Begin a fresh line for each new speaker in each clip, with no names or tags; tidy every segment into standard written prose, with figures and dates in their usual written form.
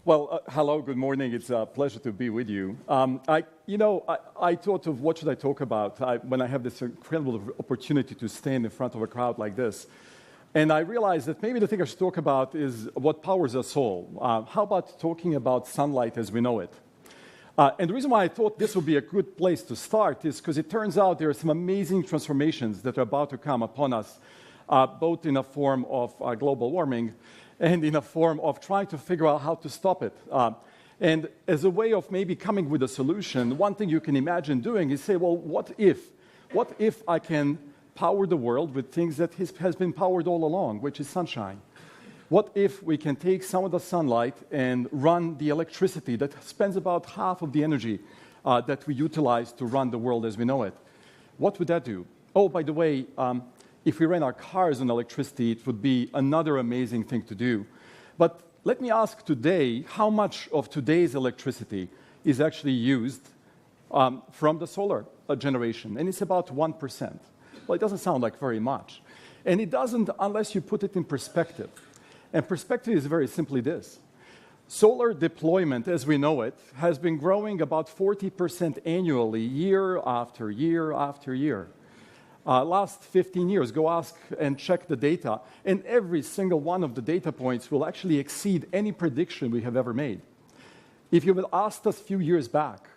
Hello, good morning. It's a pleasure to be with you. I thought of what should I talk about when I have this incredible opportunity to stand in front of a crowd like this. And I realized that maybe the thing I should talk about is what powers us all. How about talking about sunlight as we know it? And the reason why I thought this would be a good place to start is because it turns out there are some amazing transformations that are about to come upon us, both in a form of global warming and in a form of trying to figure out how to stop it. And as a way of maybe coming with a solution, one thing you can imagine doing is say, well, what if I can power the world with things that has been powered all along, which is sunshine? What if we can take some of the sunlight and run the electricity that spends about half of the energy that we utilize to run the world as we know it? What would that do? Oh, by the way, if we ran our cars on electricity, it would be another amazing thing to do. But let me ask today, how much of today's electricity is actually used from the solar generation? And it's about 1%. Well, it doesn't sound like very much. And it doesn't unless you put it in perspective. And perspective is very simply this. Solar deployment, as we know it, has been growing about 40% annually, year after year after year. Last 15 years, go ask and check the data, and every single one of the data points will actually exceed any prediction we have ever made. If you had asked us a few years back,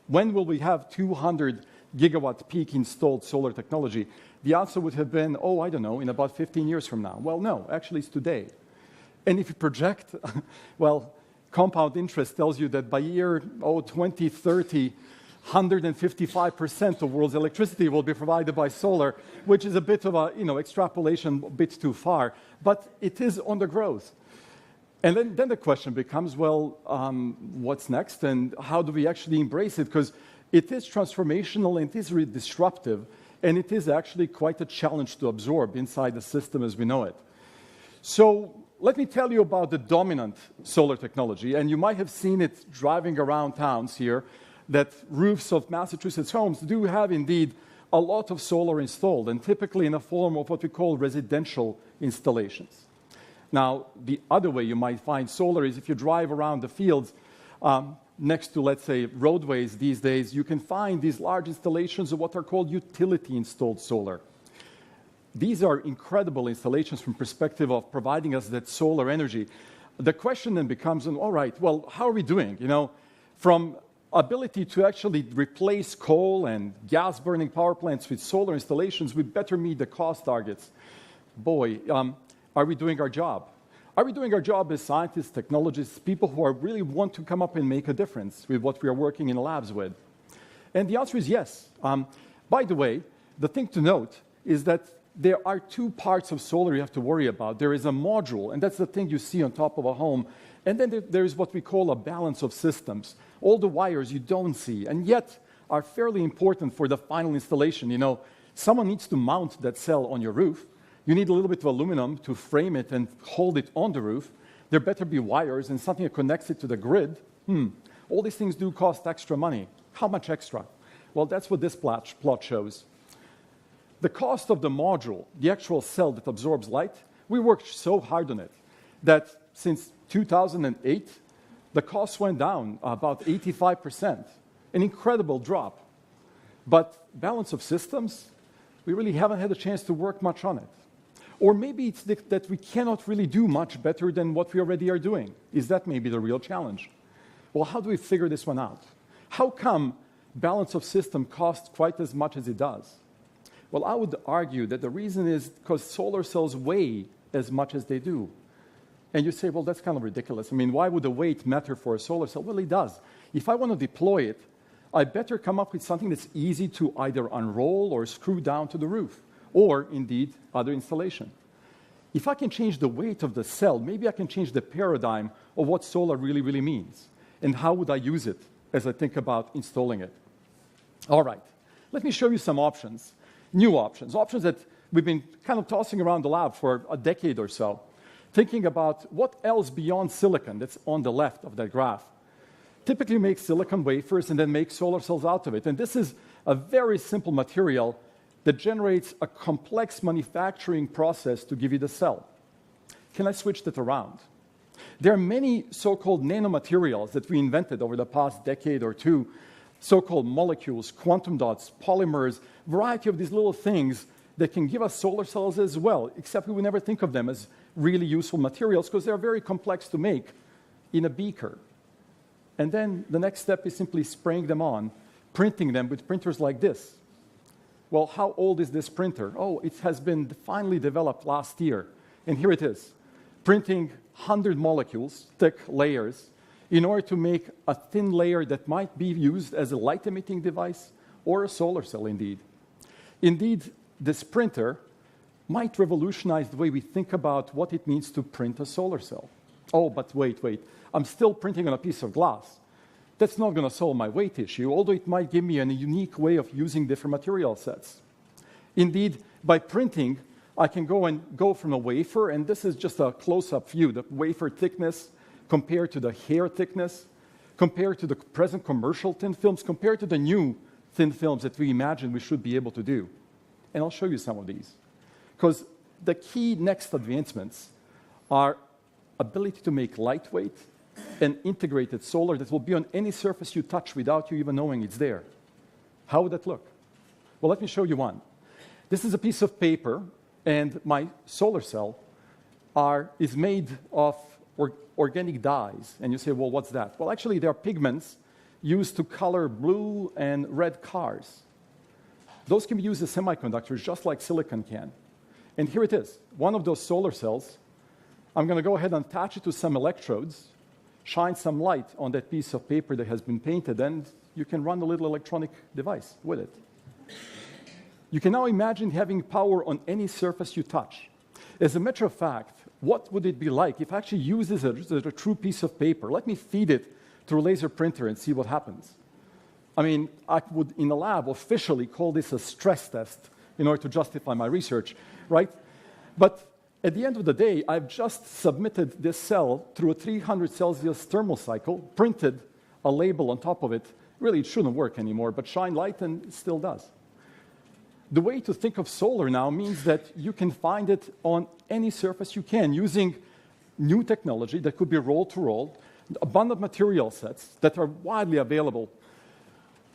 when will we have 200 gigawatt peak installed solar technology, the answer would have been, oh, I don't know, in about 15 years from now. Well, no, actually it's today. And if you project, well, compound interest tells you that by year 2030, 155% of world's electricity will be provided by solar, which is a bit of a extrapolation, a bit too far, but it is on the growth. And then the question becomes, well, what's next, and how do we actually embrace it? Because it is transformational, and it is really disruptive, and it is actually quite a challenge to absorb inside the system as we know it. So let me tell you about the dominant solar technology, and you might have seen it driving around towns here, that roofs of Massachusetts homes do have indeed a lot of solar installed, and typically in a form of what we call residential installations. Now, the other way you might find solar is if you drive around the fields next to, let's say, roadways these days, you can find these large installations of what are called utility installed solar. These are incredible installations from perspective of providing us that solar energy. The question then becomes, all right, well, how are we doing? From ability to actually replace coal and gas-burning power plants with solar installations, we better meet the cost targets. Boy, are we doing our job? Are we doing our job as scientists, technologists, people who really want to come up and make a difference with what we are working in labs with? And the answer is yes. By the way, the thing to note is that there are two parts of solar you have to worry about. There is a module, and that's the thing you see on top of a home. And then there is what we call a balance of systems. All the wires you don't see, and yet are fairly important for the final installation. Someone needs to mount that cell on your roof. You need a little bit of aluminum to frame it and hold it on the roof. There better be wires and something that connects it to the grid. All these things do cost extra money. How much extra? Well, that's what this plot shows. The cost of the module, the actual cell that absorbs light, we worked so hard on it that since 2008, the cost went down about 85%, an incredible drop. But balance of systems, we really haven't had a chance to work much on it. Or maybe it's that we cannot really do much better than what we already are doing. Is that maybe the real challenge? Well, how do we figure this one out? How come balance of system costs quite as much as it does? Well, I would argue that the reason is because solar cells weigh as much as they do. And you say, well, that's kind of ridiculous. I mean, why would the weight matter for a solar cell? Well, it does. If I want to deploy it, I better come up with something that's easy to either unroll or screw down to the roof, or indeed other installation. If I can change the weight of the cell, maybe I can change the paradigm of what solar really, really means. And how would I use it as I think about installing it? All right, let me show you some options, new options that we've been kind of tossing around the lab for a decade or so, thinking about what else beyond silicon that's on the left of that graph. Typically make silicon wafers and then make solar cells out of it. And this is a very simple material that generates a complex manufacturing process to give you the cell. Can I switch that around? There are many so-called nanomaterials that we invented over the past decade or two, so-called molecules, quantum dots, polymers, variety of these little things that can give us solar cells as well, except we would never think of them as really useful materials because they're very complex to make in a beaker. And then the next step is simply spraying them on, printing them with printers like this. Well, how old is this printer? Oh, it has been finally developed last year. And here it is, printing 100 molecules, thick layers, in order to make a thin layer that might be used as a light-emitting device or a solar cell, indeed. Indeed, this printer might revolutionize the way we think about what it means to print a solar cell. Oh, but wait, I'm still printing on a piece of glass. That's not going to solve my weight issue, although it might give me a unique way of using different material sets. Indeed, by printing, I can go from a wafer, and this is just a close-up view, the wafer thickness compared to the hair thickness, compared to the present commercial thin films, compared to the new thin films that we imagine we should be able to do. And I'll show you some of these. Because the key next advancements are ability to make lightweight and integrated solar that will be on any surface you touch without you even knowing it's there. How would that look? Well, let me show you one. This is a piece of paper, and my solar cell is made of organic dyes. And you say, well, what's that? Well, actually, they are pigments used to color blue and red cars. Those can be used as semiconductors, just like silicon can. And here it is, one of those solar cells. I'm going to go ahead and attach it to some electrodes, shine some light on that piece of paper that has been painted, and you can run a little electronic device with it. You can now imagine having power on any surface you touch. As a matter of fact, what would it be like if I actually use this as a true piece of paper? Let me feed it through a laser printer and see what happens. I mean, I would, in a lab, officially call this a stress test in order to justify my research, right? But at the end of the day, I've just submitted this cell through a 300 Celsius thermal cycle, printed a label on top of it. Really, it shouldn't work anymore, but shine light and it still does. The way to think of solar now means that you can find it on any surface you can using new technology that could be roll-to-roll, abundant material sets that are widely available,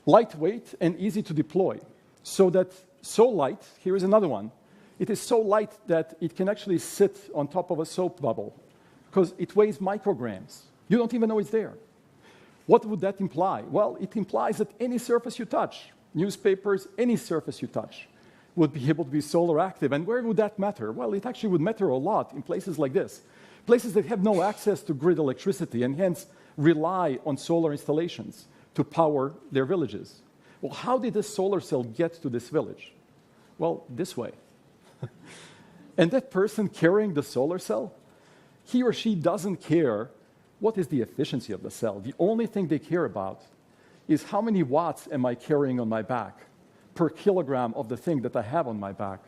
lightweight and easy to deploy, so light, here is another one. It is so light that it can actually sit on top of a soap bubble because it weighs micrograms. You don't even know it's there. What would that imply? Well, it implies that any surface you touch, newspapers, any surface you touch, would be able to be solar active. And where would that matter? Well, it actually would matter a lot in places like this, places that have no access to grid electricity and hence rely on solar installations to power their villages. Well, how did this solar cell get to this village? Well, this way. And that person carrying the solar cell, he or she doesn't care what is the efficiency of the cell. The only thing they care about is how many watts am I carrying on my back per kilogram of the thing that I have on my back.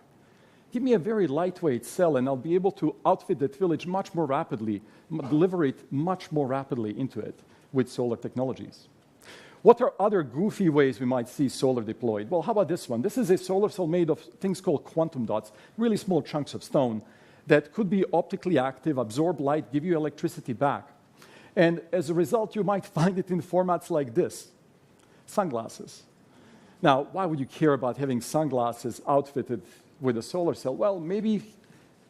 Give me a very lightweight cell and I'll be able to outfit that village much more rapidly, deliver it much more rapidly into it with solar technologies. What are other goofy ways we might see solar deployed? Well, how about this one? This is a solar cell made of things called quantum dots, really small chunks of stone that could be optically active, absorb light, give you electricity back. And as a result, you might find it in formats like this, sunglasses. Now, why would you care about having sunglasses outfitted with a solar cell? Well, maybe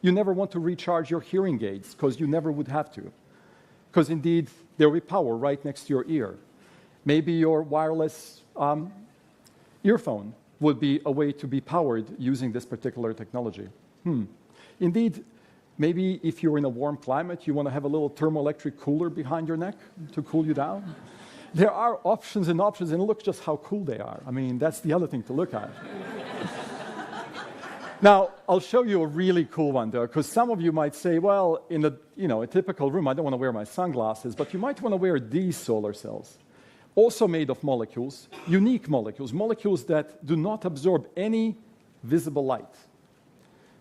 you never want to recharge your hearing aids because you never would have to. Because indeed, there will be power right next to your ear. Maybe your wireless earphone would be a way to be powered using this particular technology. Indeed, maybe if you're in a warm climate, you want to have a little thermoelectric cooler behind your neck to cool you down. There are options, and look just how cool they are. I mean, that's the other thing to look at. Now, I'll show you a really cool one, though, because some of you might say, well, in a typical room, I don't want to wear my sunglasses, but you might want to wear these solar cells. Also made of molecules, unique molecules, molecules that do not absorb any visible light.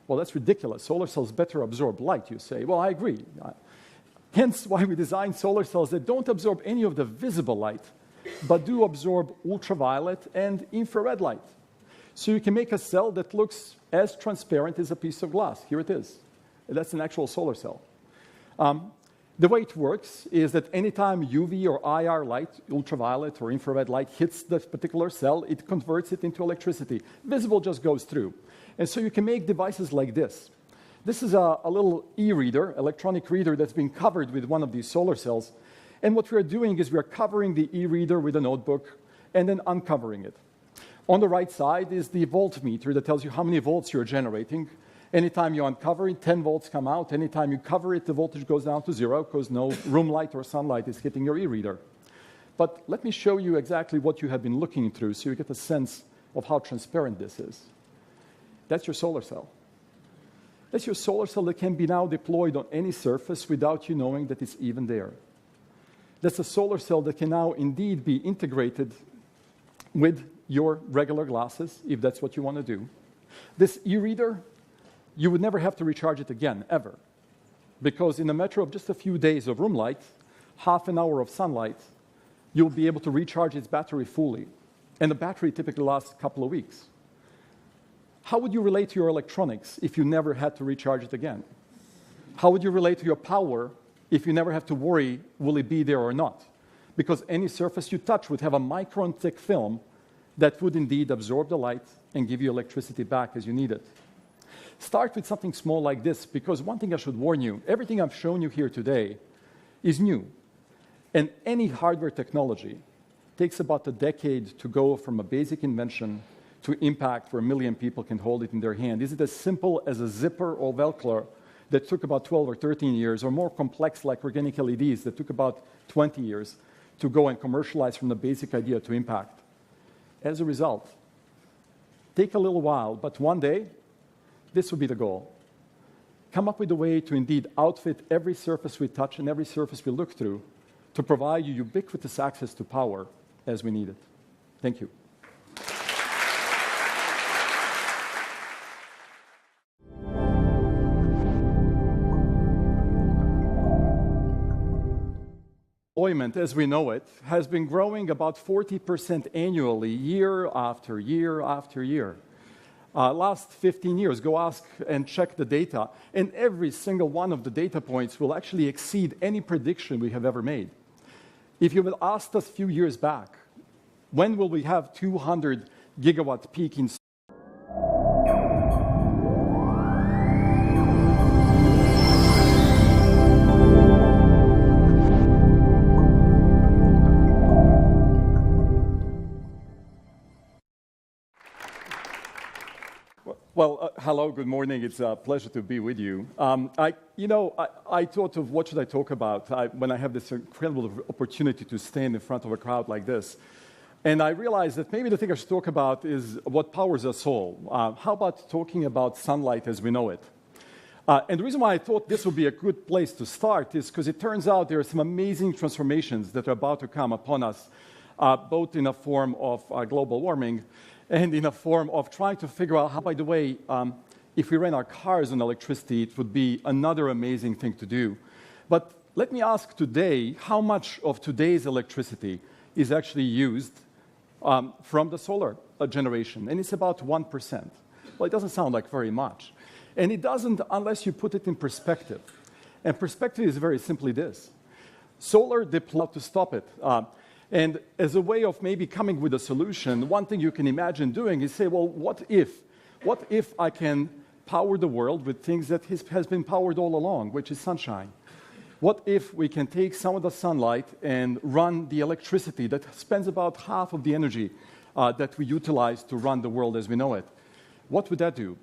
Well, that's ridiculous. Solar cells better absorb light, you say. Well, I agree. Hence why we design solar cells that don't absorb any of the visible light, but do absorb ultraviolet and infrared light. So you can make a cell that looks as transparent as a piece of glass. Here it is. That's an actual solar cell. The way it works is that anytime UV or IR light, ultraviolet or infrared light, hits this particular cell, it converts it into electricity. Visible just goes through. And so you can make devices like this. This is a little e-reader, electronic reader that's been covered with one of these solar cells. And what we're doing is we're covering the e-reader with a notebook and then uncovering it. On the right side is the voltmeter that tells you how many volts you're generating. Anytime you uncover it, 10 volts come out. Anytime you cover it, the voltage goes down to 0 because no room light or sunlight is hitting your e-reader. But let me show you exactly what you have been looking through so you get a sense of how transparent this is. That's your solar cell. That's your solar cell that can be now deployed on any surface without you knowing that it's even there. That's a solar cell that can now indeed be integrated with your regular glasses, if that's what you want to do. This e-reader, you would never have to recharge it again, ever. Because in a matter of just a few days of room light, half an hour of sunlight, you'll be able to recharge its battery fully. And the battery typically lasts a couple of weeks. How would you relate to your electronics if you never had to recharge it again? How would you relate to your power if you never have to worry, will it be there or not? Because any surface you touch would have a micron-thick film that would indeed absorb the light and give you electricity back as you need it. Start with something small like this, because one thing I should warn you, everything I've shown you here today is new. And any hardware technology takes about a decade to go from a basic invention to impact where 1 million people can hold it in their hand. Is it as simple as a zipper or Velcro that took about 12 or 13 years, or more complex like organic LEDs that took about 20 years to go and commercialize from the basic idea to impact? As a result, take a little while, but one day, this will be the goal. Come up with a way to indeed outfit every surface we touch and every surface we look through to provide you ubiquitous access to power as we need it. Thank you. Employment, as we know it, has been growing about 40% annually, year after year after year. Last 15 years, go ask and check the data, and every single one of the data points will actually exceed any prediction we have ever made. If you had asked us a few years back, when will we have 200 gigawatt peak in Well, hello, good morning. It's a pleasure to be with you. I thought of what should I talk about when I have this incredible opportunity to stand in front of a crowd like this. And I realized that maybe the thing I should talk about is what powers us all. How about talking about sunlight as we know it? And the reason why I thought this would be a good place to start is because it turns out there are some amazing transformations that are about to come upon us, both in a form of global warming and in a form of trying to figure out how, by the way, if we ran our cars on electricity, it would be another amazing thing to do. But let me ask today, how much of today's electricity is actually used from the solar generation? And it's about 1%. Well, it doesn't sound like very much. And it doesn't unless you put it in perspective. And perspective is very simply this. Solar deployed to stop it. And as a way of maybe coming with a solution, one thing you can imagine doing is say, well, what if I can power the world with things that has been powered all along, which is sunshine? What if we can take some of the sunlight and run the electricity that spends about half of the energy that we utilize to run the world as we know it? What would that do?